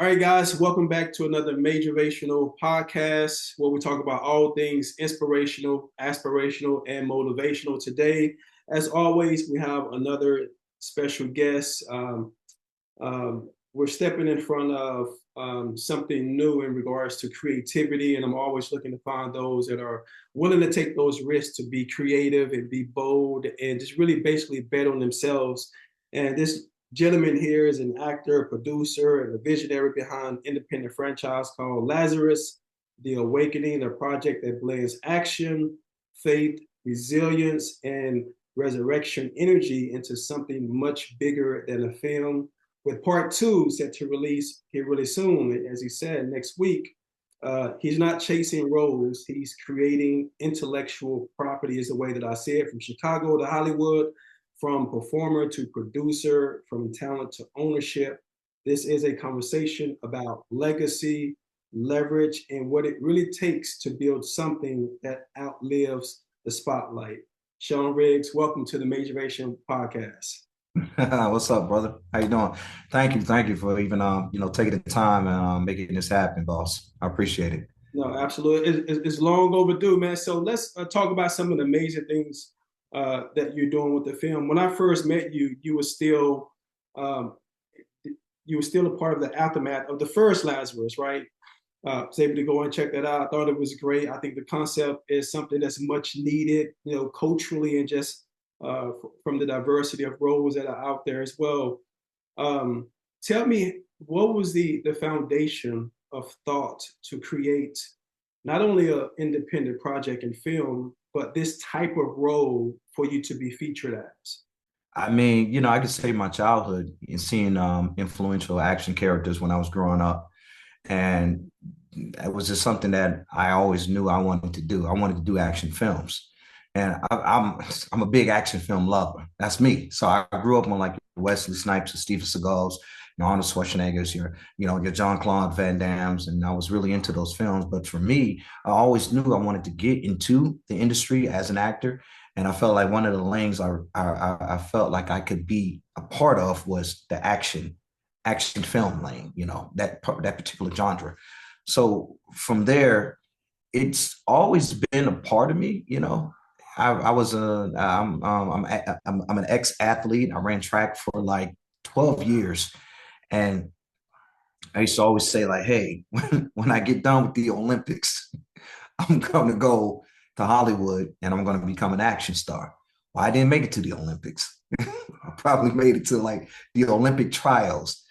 All right, guys, welcome back to another Majorvational podcast where we talk about all things inspirational, aspirational, and motivational. Today, as always, we have another special guest. We're stepping in front of something new in regards to creativity, and I'm always looking to find those that are willing to take those risks to be creative and be bold and just really basically bet on themselves. And this gentleman here is an actor, producer, and a visionary behind an independent franchise called Lazarus, The Awakening, a project that blends action, faith, resilience, and resurrection energy into something much bigger than a film. With part two set to release here really soon, as he said, next week. He's not chasing roles, he's creating intellectual property, is the way that I see it, from Chicago to Hollywood, from performer to producer, from talent to ownership. This is a conversation about legacy, leverage, and what it really takes to build something that outlives the spotlight. Sean Riggs, welcome to the Majoration Podcast. What's up, brother? How you doing? Thank you for even taking the time and making this happen, boss. I appreciate it. No, absolutely. It's long overdue, man. So let's talk about some of the amazing things that you're doing with the film. When I first met you, um, you were still a part of the aftermath of the first Lazarus, right? Was able to go and check that out. I thought it was great. I think the concept is something that's much needed, culturally and just from the diversity of roles that are out there as well. Um, Tell me, what was the foundation of thought to create not only an independent project in film, but this type of role for you to be featured as? I mean, I could say my childhood and seeing influential action characters when I was growing up, and it was just something that I always knew I wanted to do. I wanted to do action films, and I'm a big action film lover. That's me. So I grew up on like Wesley Snipes and Steven Seagal's, Arnold Schwarzenegger's, your John Claude Van Damme's, and I was really into those films. But for me, I always knew I wanted to get into the industry as an actor, and I felt like one of the lanes I felt like I could be a part of was the action film lane, that particular genre. So from there, it's always been a part of me. I was I'm an ex athlete. I ran track for like 12 years, and I used to always say like, hey, when I get done with the Olympics, I'm going to go to Hollywood and I'm going to become an action star. Well, I didn't make it to the Olympics. I probably made it to like the Olympic trials.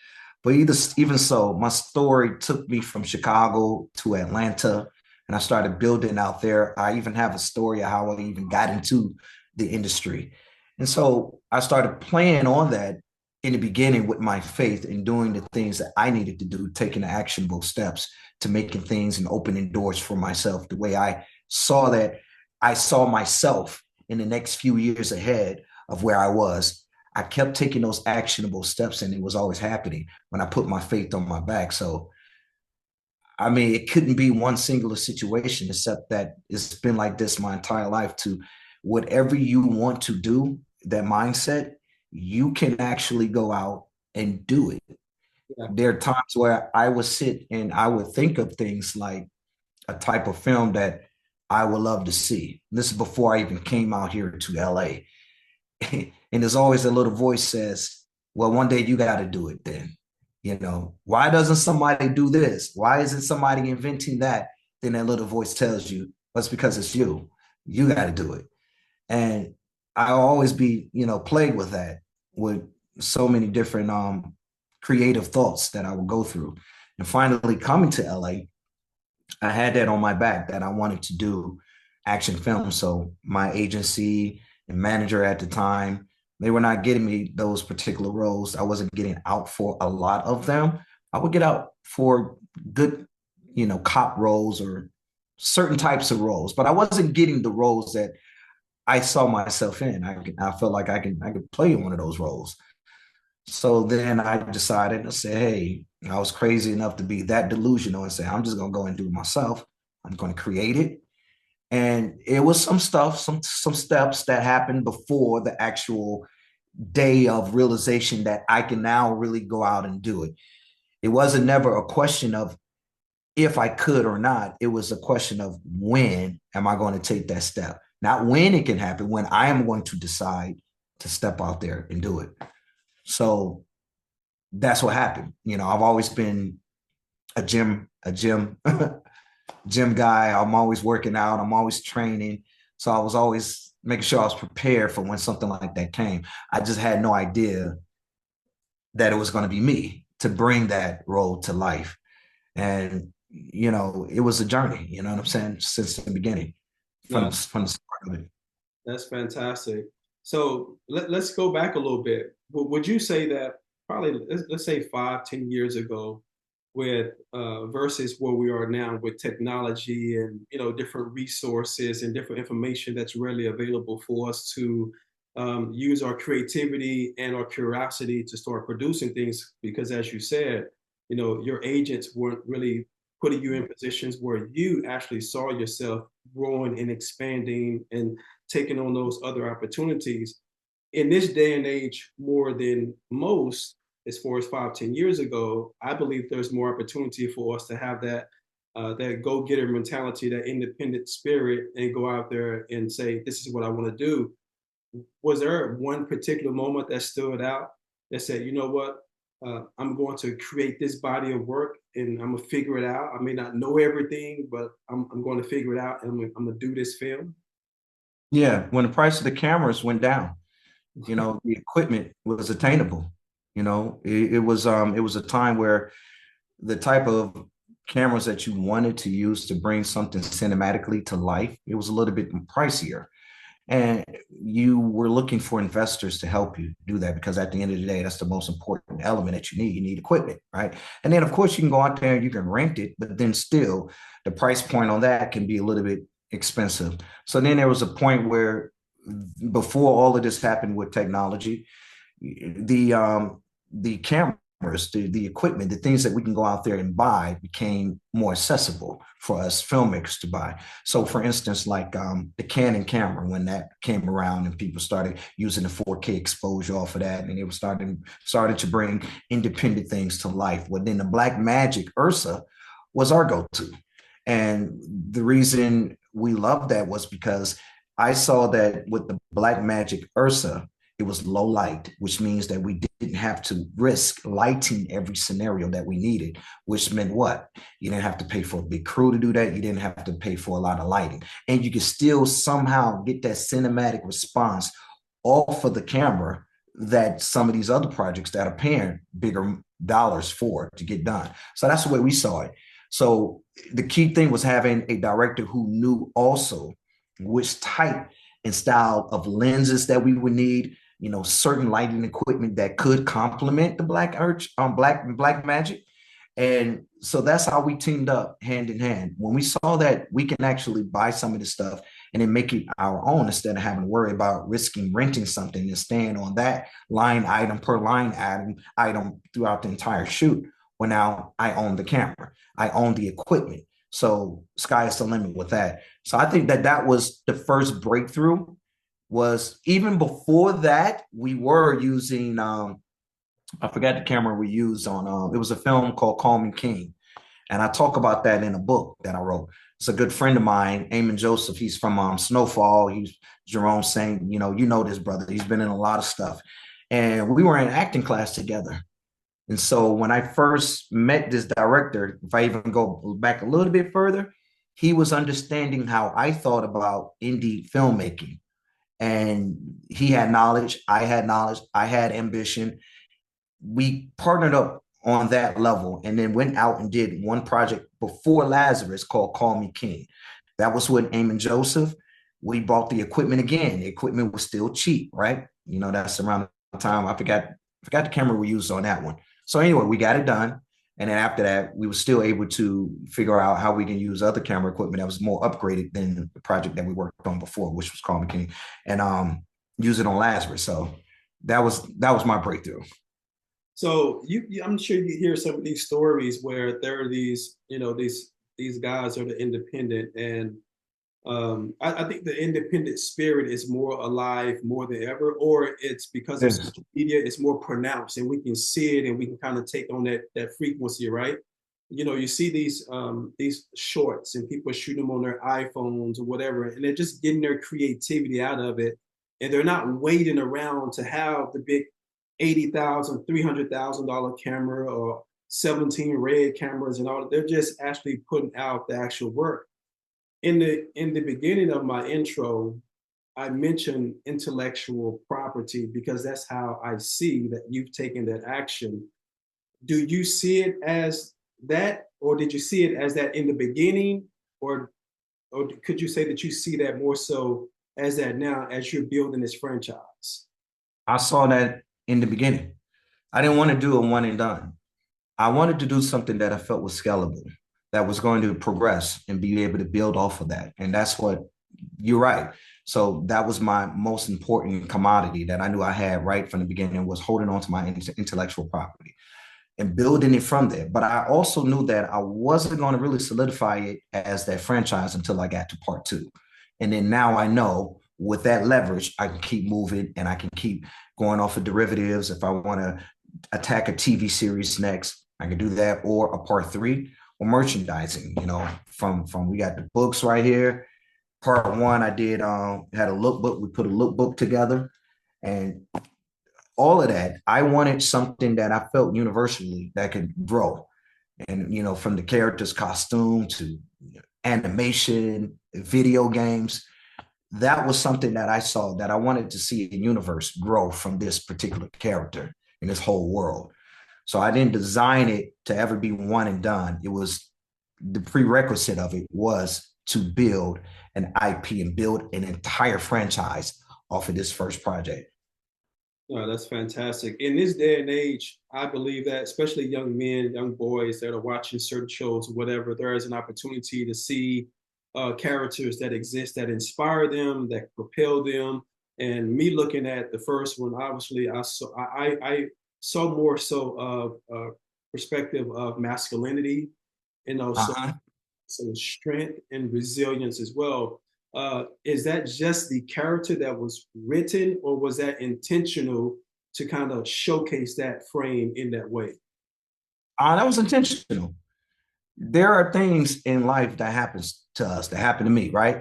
But even so, my story took me from Chicago to Atlanta, and I started building out there. I even have a story of how I even got into the industry. And so I started playing on that in the beginning with my faith and doing the things that I needed to do, taking the actionable steps to making things and opening doors for myself the way I saw myself in the next few years ahead of where I was. I kept taking those actionable steps, and it was always happening when I put my faith on my back. So, I mean, it couldn't be one singular situation, except that it's been like this my entire life. To whatever you want to do, that mindset, you can actually go out and do it. Yeah. There are times where I would sit and I would think of things like a type of film that I would love to see. This is before I even came out here to LA. And there's always a little voice says, well, one day you got to do it then. Why doesn't somebody do this? Why isn't somebody inventing that? Then that little voice tells you, well, it's because it's you. You got to do it. And I'll always be, plagued with that, with so many different creative thoughts that I would go through. And finally coming to LA, I had that on my back that I wanted to do action films. So my agency and manager at the time, they were not getting me those particular roles. I wasn't getting out for a lot of them. I would get out for good, cop roles or certain types of roles, but I wasn't getting the roles that I saw myself in. I felt like I could play one of those roles. So then I decided to say, hey, I was crazy enough to be that delusional and say, I'm just gonna go and do it myself. I'm gonna create it. And it was some stuff, some steps that happened before the actual day of realization that I can now really go out and do it. It wasn't never a question of if I could or not. It was a question of when am I going to take that step? Not when it can happen, when I am going to decide to step out there and do it. So that's what happened. You know, I've always been a gym, gym guy. I'm always working out. I'm always training. So I was always making sure I was prepared for when something like that came. I just had no idea that it was going to be me to bring that role to life. And, you know, it was a journey, you know what I'm saying? Since the beginning, No, from the start of it. that's fantastic. So let's go back a little bit. Would you say that probably let's say 5, 10 years ago, with versus where we are now with technology and different resources and different information that's readily available for us to use our creativity and our curiosity to start producing things? Because as you said, your agents weren't really putting you in positions where you actually saw yourself growing and expanding and taking on those other opportunities. In this day and age, more than most, as far as 5, 10 years ago, I believe there's more opportunity for us to have that go-getter mentality, that independent spirit, and go out there and say, "This is what I want to do." Was there one particular moment that stood out that said, "You know what? I'm going to create this body of work, and I'm gonna figure it out. I may not know everything, but I'm going to figure it out, and I'm gonna do this film." Yeah. When the price of the cameras went down, you know, the equipment was attainable. You know, it was a time where the type of cameras that you wanted to use to bring something cinematically to life, it was a little bit pricier. And you were looking for investors to help you do that, because at the end of the day, that's the most important element that you need. You need equipment, right? And then, of course, you can go out there and you can rent it, but then still, the price point on that can be a little bit expensive. So then there was a point where, before all of this happened with technology, the cameras, the equipment, the things that we can go out there and buy became more accessible for us filmmakers to buy. So, for instance, like the Canon camera, when that came around and people started using the 4K exposure off of that, and it was started to bring independent things to life. Well, then the Blackmagic Ursa was our go-to, and the reason we loved that was because I saw that with the Blackmagic Ursa, it was low light, which means that we didn't have to risk lighting every scenario that we needed, which meant what? You didn't have to pay for a big crew to do that. You didn't have to pay for a lot of lighting. And you could still somehow get that cinematic response off of the camera that some of these other projects that are paying bigger dollars for to get done. So that's the way we saw it. So the key thing was having a director who knew also which type and style of lenses that we would need, you know, certain lighting equipment that could complement the Blackmagic. And so that's how we teamed up hand in hand. When we saw that we can actually buy some of this stuff and then make it our own, instead of having to worry about risking renting something and staying on that line item per line item throughout the entire shoot. Well, now I own the camera, I own the equipment. So sky is the limit with that. So I think that that was the first breakthrough. Was even before that, we were using I forgot the camera we used on it was a film called Call Me King. And I talk about that in a book that I wrote. It's a good friend of mine, Eamon Joseph. He's from Snowfall. He's Jerome Saint. You know this brother. He's been in a lot of stuff. And we were in acting class together. And so when I first met this director, if I even go back a little bit further, he was understanding how I thought about indie filmmaking. And he had knowledge, I had knowledge, I had ambition. We partnered up on that level and then went out and did one project before Lazarus called Call Me King. That was with Eamon Joseph. We bought the equipment again. The equipment was still cheap, right? You know, that's around the time I forgot the camera we used on that one. So anyway, we got it done. And then after that, we were still able to figure out how we can use other camera equipment that was more upgraded than the project that we worked on before, which was Call Me King, and use it on Lazarus. So that was my breakthrough. So I'm sure you hear some of these stories where there are these, these guys are the independent, and I think the independent spirit is more alive more than ever, or it's because of Yes. social media, it's more pronounced and we can see it and we can kind of take on that frequency, right? You know, you see these shorts and people shoot them on their iPhones or whatever, and they're just getting their creativity out of it. And they're not waiting around to have the big $80,000, $300,000 camera or 17 red cameras and all. They're just actually putting out the actual work. In the beginning of my intro, I mentioned intellectual property because that's how I see that you've taken that action. Do you see it as that, or did you see it as that in the beginning, or or could you say that you see that more so as that now as you're building this franchise? I saw that in the beginning. I didn't want to do a one and done. I wanted to do something that I felt was scalable, that was going to progress and be able to build off of that. And that's what you're right. So that was my most important commodity that I knew I had right from the beginning, was holding on to my intellectual property and building it from there. But I also knew that I wasn't going to really solidify it as that franchise until I got to part two. And then now I know with that leverage, I can keep moving and I can keep going off of derivatives. If I want to attack a TV series next, I can do that, or a part three, or merchandising. From we got the books right here. Part one, I did had a lookbook. We put a lookbook together, and all of that. I wanted something that I felt universally that could grow, and from the characters' costume to animation, video games. That was something that I saw that I wanted to see a universe grow from this particular character in this whole world. So I didn't design it to ever be one and done. It was the prerequisite of it was to build an IP and build an entire franchise off of this first project. No, that's fantastic. In this day and age, I believe that especially young men, young boys that are watching certain shows or whatever, there is an opportunity to see characters that exist that inspire them, that propel them. And me looking at the first one, obviously, I saw more so of perspective of masculinity, and also Uh-huh. some strength and resilience as well. Is that just the character that was written, or was that intentional to kind of showcase that frame in that way? That was intentional. There are things in life that happens to us, that happen to me, right?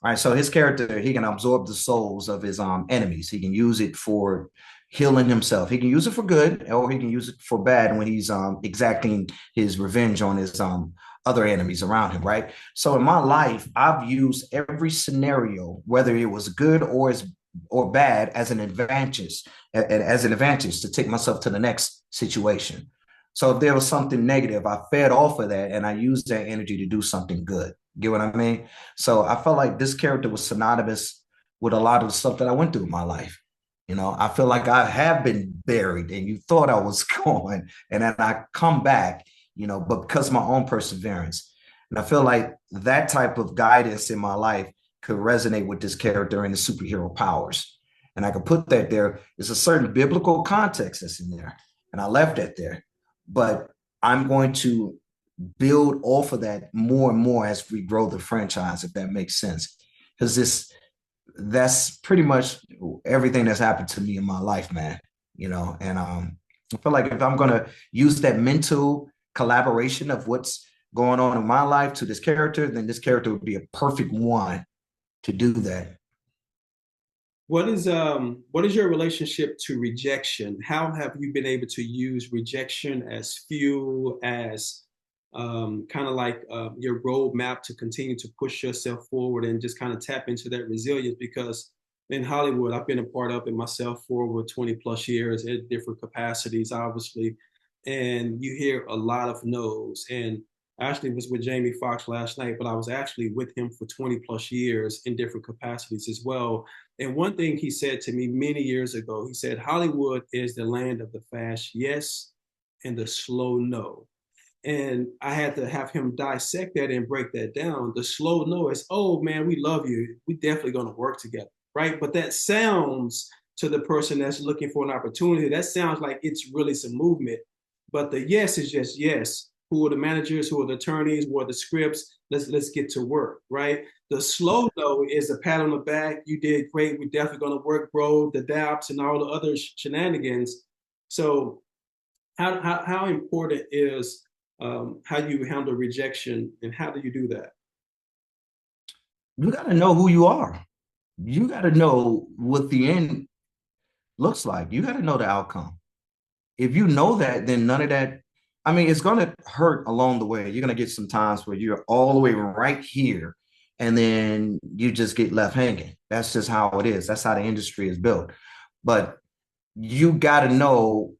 All right. So his character, he can absorb the souls of his enemies. He can use it for healing himself. He can use it for good, or he can use it for bad when he's exacting his revenge on his other enemies around him, right? So in my life, I've used every scenario, whether it was good or bad, as an advantage to take myself to the next situation. So if there was something negative, I fed off of that and I used that energy to do something good. Get what I mean? So I felt like this character was synonymous with a lot of the stuff that I went through in my life. I feel like I have been buried and you thought I was gone, and then I come back, but because of my own perseverance. And I feel like that type of guidance in my life could resonate with this character and the superhero powers. And I could put that there. There's a certain biblical context that's in there. And I left that there. But I'm going to build off of that more and more as we grow the franchise, if that makes sense. Because that's pretty much everything that's happened to me in my life, man. And I feel like if I'm gonna use that mental collaboration of what's going on in my life to this character, then this character would be a perfect one to do that. What is your relationship to rejection? How have you been able to use rejection as fuel, as kind of like your roadmap to continue to push yourself forward and just kind of tap into that resilience? Because in Hollywood, I've been a part of it myself for over 20 plus years at different capacities, obviously, and you hear a lot of no's. And I actually was with Jamie Foxx last night, but I was actually with him for 20 plus years in different capacities as well. And one thing he said to me many years ago, he said, Hollywood is the land of the fast yes and the slow no. And I had to have him dissect that and break that down. The slow no is, oh man, we love you. We definitely gonna work together, right? But that sounds to the person that's looking for an opportunity, that sounds like it's really some movement. But the yes is just yes. who are the managers, who are the attorneys, what are the scripts. Let's get to work, right? The slow though is a pat on the back. You did great. We're definitely gonna work, bro. The daps and all the other shenanigans. So how important is how you handle rejection, and how do you do that? You got to know who you are. You got to know what the end looks like. You got to know the outcome. If you know that, then none of that, I mean, it's going to hurt along the way. You're going to get some times where you're all the way right here and then you just get left hanging. That's just how it is. That's how the industry is built. But you got to know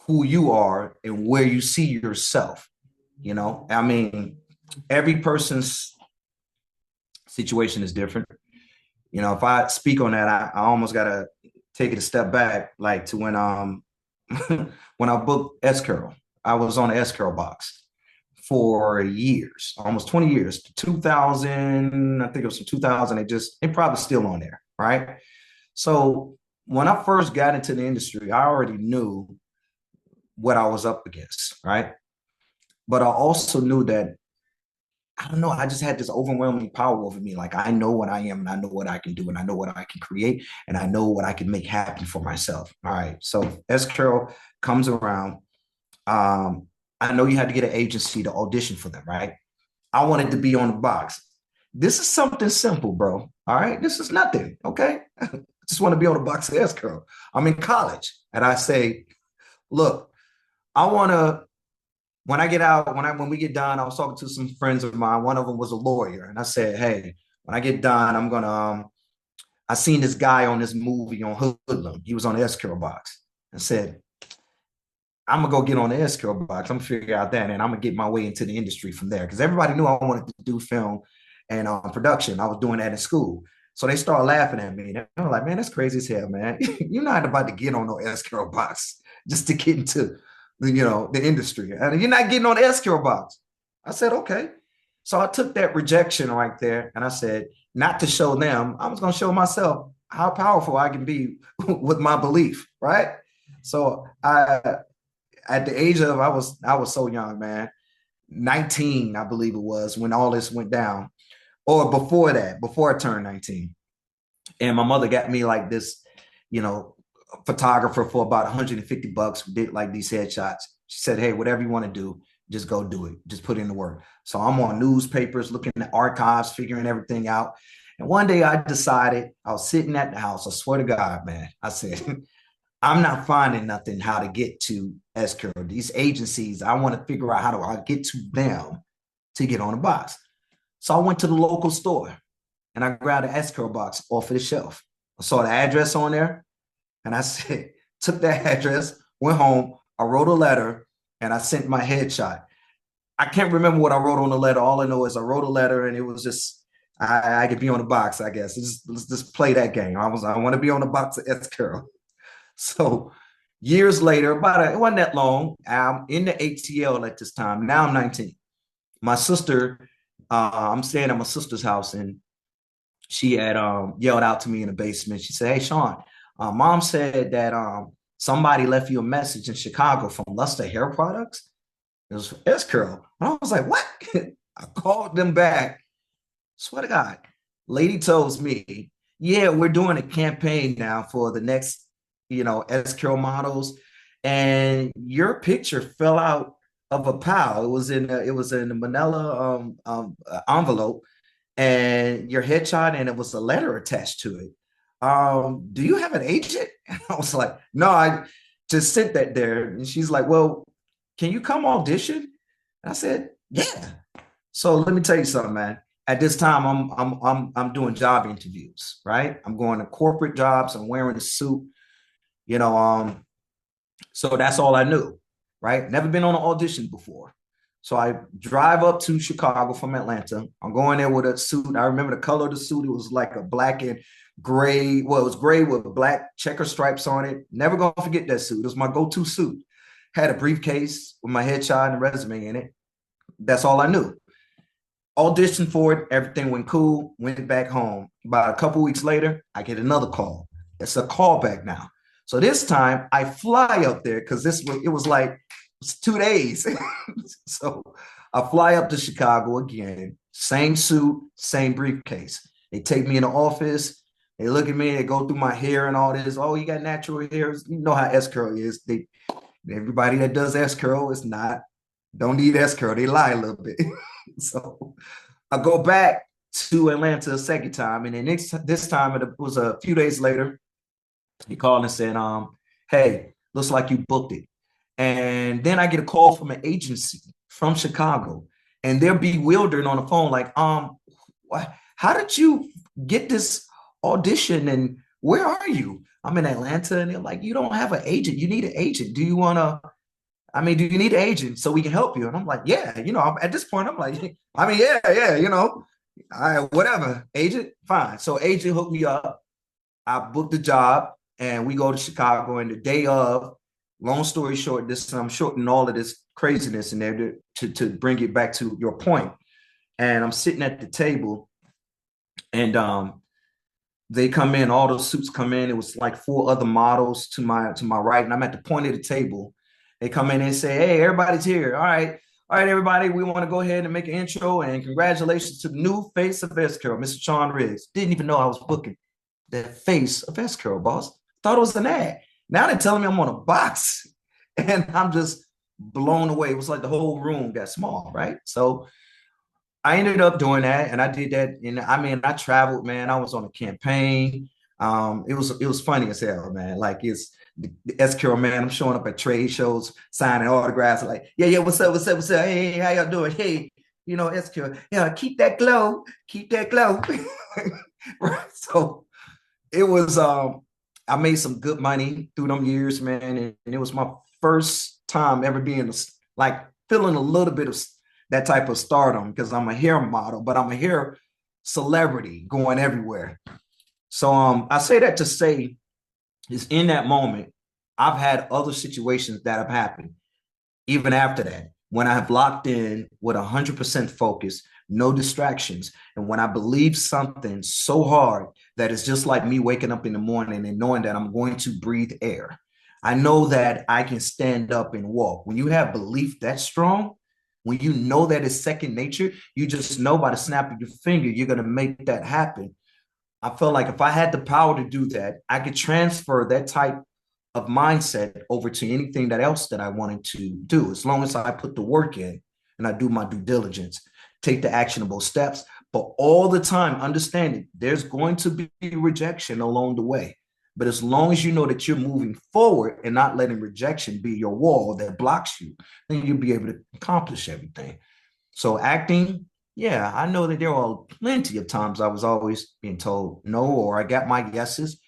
who you are and where you see yourself. You know, I mean, every person's situation is different. You know, if I speak on that, I almost got to take it a step back, like to when when I booked S Curl, I was on the S Curl box for years, almost 20 years, 2000, I think it was from 2000. It probably still on there, right? So when I first got into the industry, I already knew what I was up against, right? But I also knew that, I don't know, I just had this overwhelming power over me. Like, I know what I am, and I know what I can do, and I know what I can create, and I know what I can make happen for myself. All right. So S Curl comes around. I know you had to get an agency to audition for them, right? I wanted to be on the box. This is something simple, bro. All right. This is nothing. Okay. I just want to be on the box of S Curl. I'm in college, and I say, look, I want to, when I get out, when we get done, I was talking to some friends of mine. One of them was a lawyer, and I said, "Hey, when I get done, I'm gonna." I seen this guy on this movie on Hoodlum. He was on the S Curl box. I said, "I'm gonna go get on the S Curl box. I'm gonna figure out that, and I'm gonna get my way into the industry from there." Because everybody knew I wanted to do film and production. I was doing that in school, so they started laughing at me. They were like, "Man, that's crazy as hell, man. You're not about to get on no S Curl box just to get into." The industry. And you're not getting on the S Curl box. I said, okay. So I took that rejection right there and I said, not to show them, I was going to show myself how powerful I can be with my belief, right? So at the age of, I was so young, man, 19, I believe it was, when all this went down, or before that, before I turned 19. And my mother got me like this, photographer for about $150. We did like these headshots. She said, hey, whatever you want to do, just go do it. Just put in the work. So I'm on newspapers, looking at archives, figuring everything out. And one day I decided, I was sitting at the house. I swear to God, man, I said, I'm not finding nothing how to get to S Curl. These agencies, I want to figure out how do I get to them to get on the box. So I went to the local store and I grabbed an S Curl box off of the shelf. I saw the address on there. And I said, took that address, went home, I wrote a letter, and I sent my headshot. I can't remember what I wrote on the letter. All I know is I wrote a letter, and it was just, I could be on the box, I guess. Let's just play that game. I want to be on the box of S Curl. So years later, it wasn't that long, I'm in the ATL at this time. Now I'm 19. My sister, I'm staying at my sister's house, and she had yelled out to me in the basement. She said, hey, Sean, Mom said that somebody left you a message in Chicago from Luster Hair Products. It was S Curl. And I was like, what? I called them back. Swear to God. Lady tells me, yeah, we're doing a campaign now for the next, S Curl models. And your picture fell out of a pile. It was in a manila envelope, and your headshot, and it was a letter attached to it. Do you have an agent? And I was like, no, I just sent that there. And she's like, well, can you come audition? And I said, yeah. So let me tell you something, man. At this time, I'm doing job interviews, right? I'm going to corporate jobs. I'm wearing a suit, so that's all I knew, right? Never been on an audition before. So I drive up to Chicago from Atlanta. I'm going there with a suit. I remember the color of the suit. It was like a black and gray. Well, it was gray with black checker stripes on it. Never gonna forget that suit. It was my go-to suit. Had a briefcase with my headshot and resume in it. That's all I knew. Auditioned for it. Everything went cool. Went back home. About a couple weeks later, I get another call. It's a callback now. So this time I fly up there because it was like It's 2 days. So I fly up to Chicago again, same suit, same briefcase. They take me in the office. They look at me, they go through my hair and all this. Oh, you got natural hair. You know how S curl is. Everybody that does S curl is not, don't need S curl. They lie a little bit. So I go back to Atlanta a second time. And then this time it was a few days later. He called and said, hey, looks like you booked it. And then I get a call from an agency from Chicago, and they're bewildered on the phone, like, how did you get this audition and where are you? I'm in Atlanta, and they're like, you don't have an agent. You need an agent. Do you need an agent so we can help you? And I'm like, yeah, at this point, I'm like, yeah, whatever, agent, fine. So agent hooked me up. I booked the job and we go to Chicago, and the day of, long story short, I'm shortening all of this craziness in there to bring it back to your point. And I'm sitting at the table, and they come in, all those suits come in. It was like 4 other models to my right, and I'm at the point of the table. They come in and say, hey, everybody's here. All right, everybody, we want to go ahead and make an intro, and congratulations to the new face of S Curl, Mr. Sean Riggs. Didn't even know I was booking the face of S Curl, boss. Thought it was an ad. Now they're telling me I'm on a box, and I'm just blown away. It was like the whole room got small, right? So I ended up doing that, and I did that. And I traveled, man. I was on a campaign. It was funny as hell, man. Like, it's the S Curl, man. I'm showing up at trade shows, signing autographs. Like, yeah, what's up? Hey, how y'all doing? Hey, S Curl, yeah, keep that glow. Right. So it was. I made some good money through them years, man, and it was my first time ever being like feeling a little bit of that type of stardom, because I'm a hair model, but I'm a hair celebrity going everywhere. So I say that to say is, in that moment, I've had other situations that have happened even after that, when I have locked in with 100% focus, no distractions. And when I believe something so hard that it's just like me waking up in the morning and knowing that I'm going to breathe air. I know that I can stand up and walk. When you have belief that strong, when you know that it's second nature, you just know by the snap of your finger, you're going to make that happen. I felt like if I had the power to do that, I could transfer that type of mindset over to anything that else that I wanted to do, as long as I put the work in and I do my due diligence, take the actionable steps, but all the time understanding there's going to be rejection along the way. But as long as you know that you're moving forward and not letting rejection be your wall that blocks you, then you'll be able to accomplish everything. So acting, yeah, I know that there are plenty of times I was always being told no, or I got my yeses.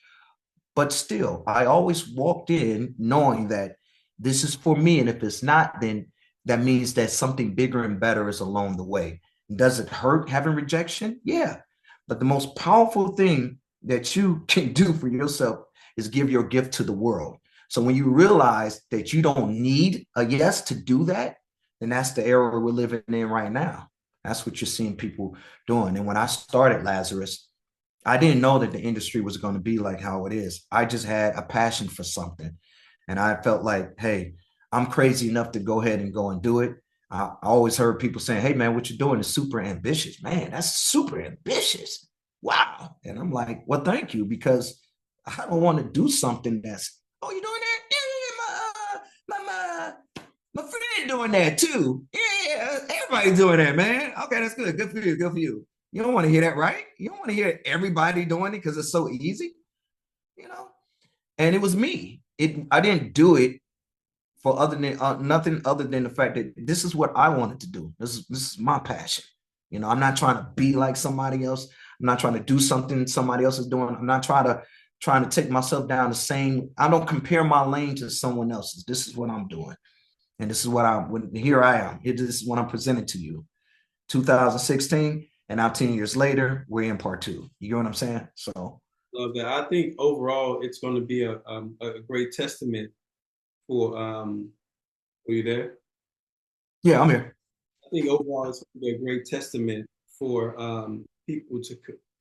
But still, I always walked in knowing that this is for me. And if it's not, then that means that something bigger and better is along the way. Does it hurt having rejection? Yeah. But the most powerful thing that you can do for yourself is give your gift to the world. So when you realize that you don't need a yes to do that, then that's the era we're living in right now. That's what you're seeing people doing. And when I started Lazarus, I didn't know that the industry was going to be like how it is. I just had a passion for something. And I felt like, hey, I'm crazy enough to go ahead and go and do it. I always heard people saying, hey, man, what you're doing is super ambitious. Man, that's super ambitious. Wow. And I'm like, well, thank you, because I don't want to do something that's, oh, you're doing that? Yeah, my friend doing that too. Yeah, everybody's doing that, man. Okay, that's good. Good for you. Good for you. You don't want to hear that, right? You don't want to hear everybody doing it because it's so easy, you know? And it was me. I didn't do it for other than nothing other than the fact that this is what I wanted to do. This is my passion. I'm not trying to be like somebody else. I'm not trying to do something somebody else is doing. I'm not trying to take myself down the same. I don't compare my lane to someone else's. This is what I'm doing. And this is here I am. This is what I'm presenting to you. 2016. And now 10 years later, we're in part 2. You get what I'm saying? So love that. I think overall it's going to be a great testament for are you there? Yeah, I'm here. I think overall it's going to be a great testament for people to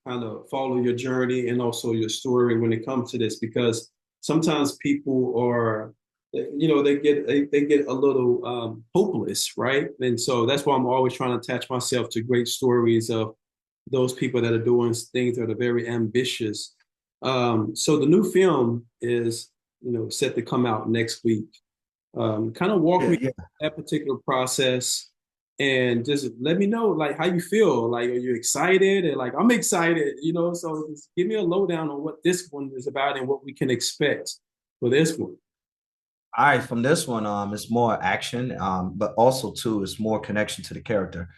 kind of follow your journey and also your story when it comes to this, because sometimes people are they get a little hopeless, right? And so that's why I'm always trying to attach myself to great stories of those people that are doing things that are very ambitious. So the new film is, set to come out next week. Kind of walk Yeah, me yeah. through that particular process and just let me know like how you feel. Like, are you excited? And like, I'm excited, so just give me a lowdown on what this one is about and what we can expect for this one. All right, from this one, it's more action, but also too, it's more connection to the character.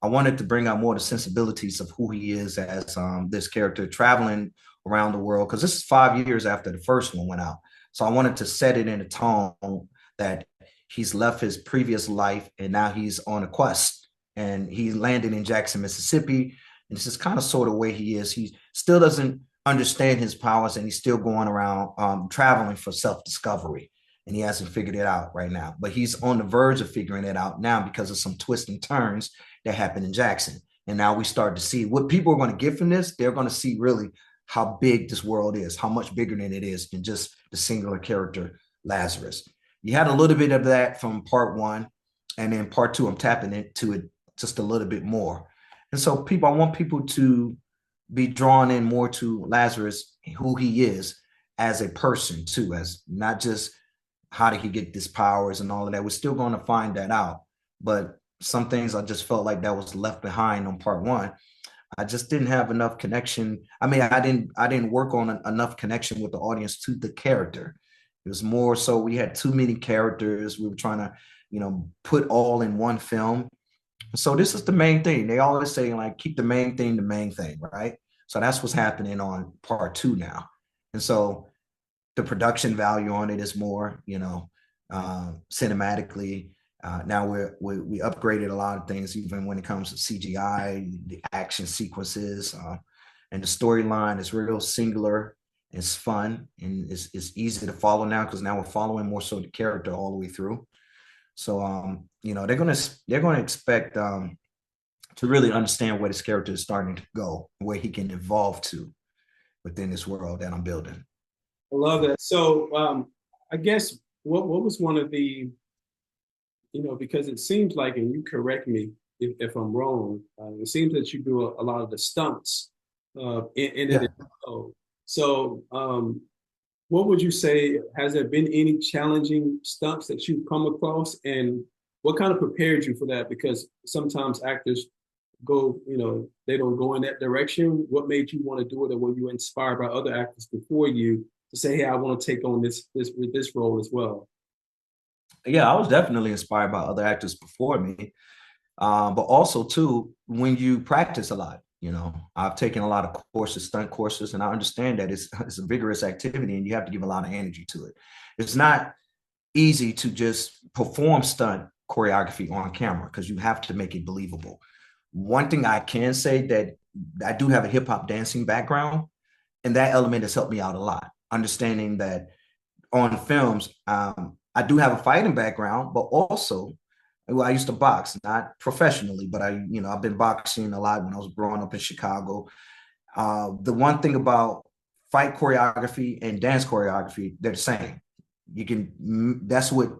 I wanted to bring out more of the sensibilities of who he is as this character traveling around the world, because this is 5 years after the first one went out. So I wanted to set it in a tone that he's left his previous life and now he's on a quest and he landed in Jackson, Mississippi. And this is kind of sort of where he is. He still doesn't understand his powers and he's still going around traveling for self-discovery and he hasn't figured it out right now. But he's on the verge of figuring it out now because of some twists and turns that happened in Jackson. And now we start to see what people are going to get from this. They're going to see really how big this world is, how much bigger than it is than just the singular character Lazarus. You had a little bit of that from part one, and then part two, I'm tapping into it just a little bit more. And so I want people to be drawn in more to Lazarus, who he is as a person too, as not just how did he get these powers and all of that. We're still going to find that out. But some things I just felt like that was left behind on part one. I just didn't have enough connection. I mean, I didn't work on enough connection with the audience to the character. It was more so we had too many characters. We were trying to, put all in one film. So this is the main thing. They always say like keep the main thing, right? So that's what's happening on part two now. And so the production value on it is more, cinematically. Now we upgraded a lot of things, even when it comes to CGI, the action sequences, and the storyline is real singular. It's fun and it's easy to follow now because now we're following more so the character all the way through. So they're gonna expect to really understand where this character is starting to go, where he can evolve to within this world that I'm building. I love that. So I guess what was one of the, because it seems like, and you correct me if I'm wrong, it seems that you do a lot of the stunts in it. Yeah. So what would you say? Has there been any challenging stunts that you've come across, and what kind of prepared you for that? Because sometimes actors go, they don't go in that direction. What made you want to do it, or were you inspired by other actors before you to say, "Hey, I want to take on this role as well"? Yeah, I was definitely inspired by other actors before me. But also too, when you practice a lot, I've taken a lot of courses, stunt courses, and I understand that it's a vigorous activity and you have to give a lot of energy to it. It's not easy to just perform stunt choreography on camera because you have to make it believable. One thing I can say that I do have a hip hop dancing background, and that element has helped me out a lot. Understanding that on films, I do have a fighting background, but also, well, I used to box, not professionally, but I've been boxing a lot when I was growing up in Chicago. The one thing about fight choreography and dance choreography, they're the same. That's what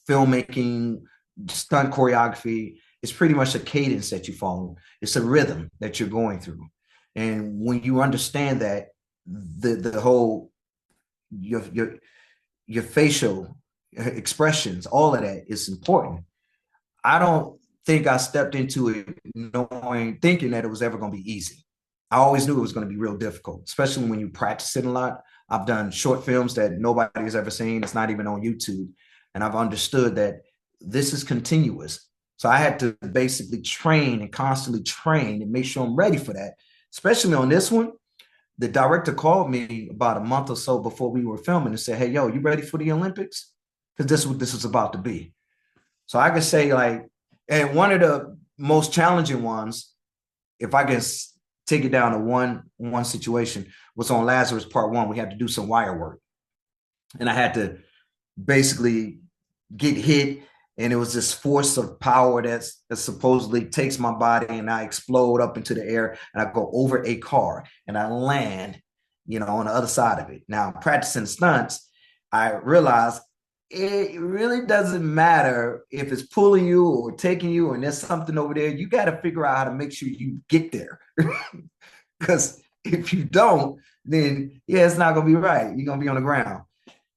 filmmaking, stunt choreography is pretty much a cadence that you follow. It's a rhythm that you're going through. And when you understand that, the whole your facial expressions, all of that is important. I don't think I stepped into it thinking that it was ever going to be easy. I always knew it was going to be real difficult, especially when you practice it a lot. I've done short films that nobody has ever seen. It's not even on YouTube. And I've understood that this is continuous. So I had to basically train and constantly train and make sure I'm ready for that, especially on this one. The director called me about a month or so before we were filming and said, "Hey, yo, you ready for the Olympics? Because this is what this is about to be." So I could say like, and one of the most challenging ones, if I can take it down to one situation, was on Lazarus Part One. We had to do some wire work, and I had to basically get hit, and it was this force of power that supposedly takes my body, and I explode up into the air, and I go over a car, and I land, on the other side of it. Now, practicing stunts, I realized it really doesn't matter if it's pulling you or taking you and there's something over there. You got to figure out how to make sure you get there. Because if you don't, then yeah, it's not gonna be right. You're gonna be on the ground.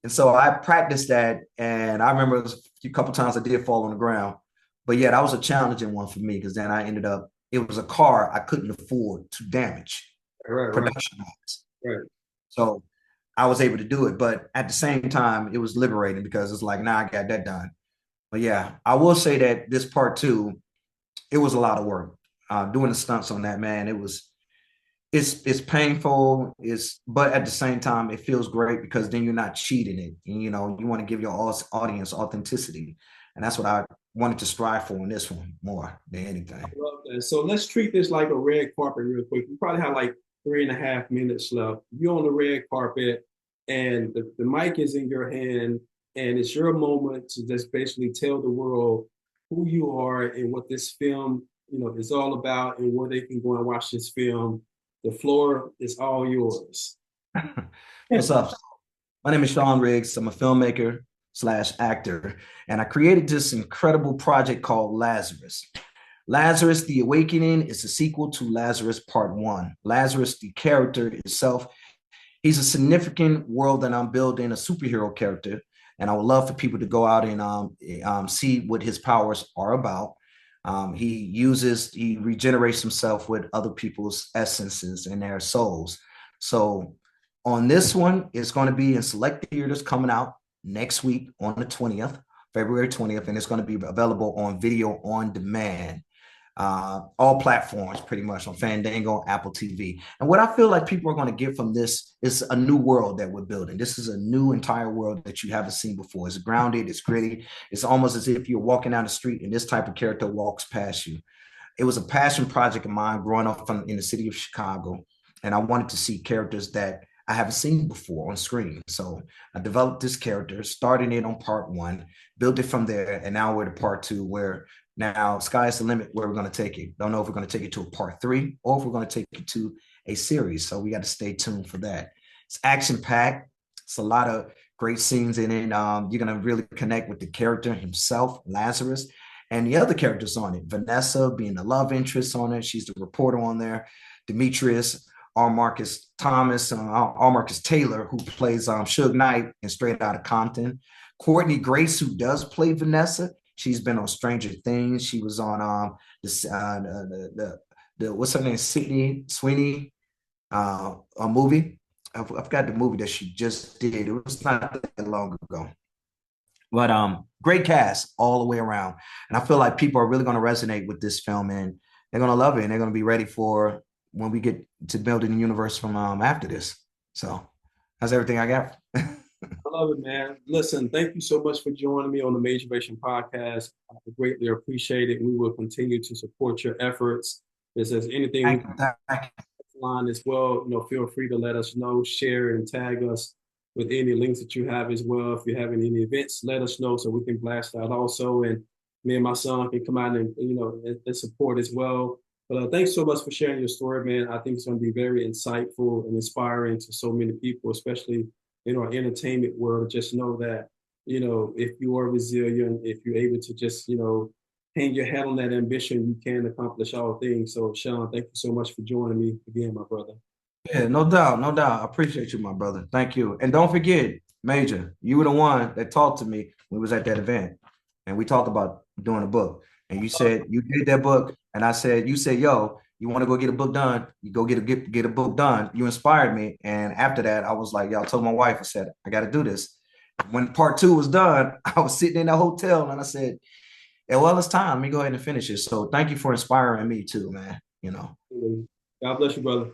And so I practiced that, and I remember it was a couple times I did fall on the ground. But yeah, that was a challenging one for me because then I ended up, it was a car I couldn't afford to damage Right, right, production wise. right. So I was able to do it. But at the same time, it was liberating because it's like, now I got that done. But yeah, I will say that this part two, it was a lot of work. Doing the stunts on that, man, it's painful. It's but at the same time, it feels great because then you're not cheating it. And, you know, you want to give your audience authenticity, and that's what I wanted to strive for in this one more than anything. I love that. So let's treat this like a red carpet real quick. We probably have like 3.5 minutes left. You're on the red carpet and the mic is in your hand, and it's your moment to just basically tell the world who you are and what this film, is all about and where they can go and watch this film. The floor is all yours. What's up? My name is Sean Riggs. I'm a filmmaker slash actor, and I created this incredible project called Lazarus. Lazarus, The Awakening is a sequel to Lazarus Part 1. Lazarus, the character itself, he's a significant world that I'm building, a superhero character, and I would love for people to go out and see what his powers are about. He regenerates himself with other people's essences and their souls. So on this one, it's going to be in select theaters coming out next week on the 20th, February 20th, and it's going to be available on video on demand. All platforms pretty much on Fandango, Apple TV. And what I feel like people are going to get from this is a new world that we're building. This is a new entire world that you haven't seen before. It's grounded, it's gritty. It's almost as if you're walking down the street and this type of character walks past you. It was a passion project of mine growing up in the city of Chicago. And I wanted to see characters that I haven't seen before on screen. So I developed this character, starting it on part one, built it from there, and now we're to part two, where now sky's the limit where we're going to take it. Don't know if we're going to take it to a part three or if we're going to take it to a series. So we got to stay tuned for that. It's action packed. It's a lot of great scenes in it. You're going to really connect with the character himself, Lazarus, and the other characters on it. Vanessa being the love interest on it. She's the reporter on there. Demetrius, R. Marcus Thomas, R. Marcus Taylor, who plays Suge Knight in Straight Outta Compton. Courtney Grace, who does play Vanessa. She's been on Stranger Things. She was on the what's her name, Sydney Sweeney, a movie. I forgot the movie that she just did. It was not that long ago. But great cast all the way around. And I feel like people are really going to resonate with this film, and they're going to love it, and they're going to be ready for when we get to building the universe from after this. So that's everything I got. I love it, man. Listen, thank you so much for joining me on the Majoration Podcast. I greatly appreciate it. We will continue to support your efforts. If there's anything we can line as well, feel free to let us know, share, and tag us with any links that you have as well. If you're having any events, let us know so we can blast out also. And me and my son can come out and and support as well. But thanks so much for sharing your story, man. I think it's going to be very insightful and inspiring to so many people, especially in our entertainment world. Just know that, if you are resilient, if you're able to just, hang your head on that ambition, you can accomplish all things. So, Sean, thank you so much for joining me again, my brother. Yeah, no doubt, no doubt. I appreciate you, my brother. Thank you. And don't forget, Major, you were the one that talked to me when we was at that event, and we talked about doing a book. And you said you did that book, and you said, yo, you want to go get a book done? You go get a book done. You inspired me, and after that, I was like, I told my wife, I said, I got to do this. When part two was done, I was sitting in the hotel, and I said, yeah, well, it's time. Let me go ahead and finish it. So thank you for inspiring me too, man. God bless you, brother.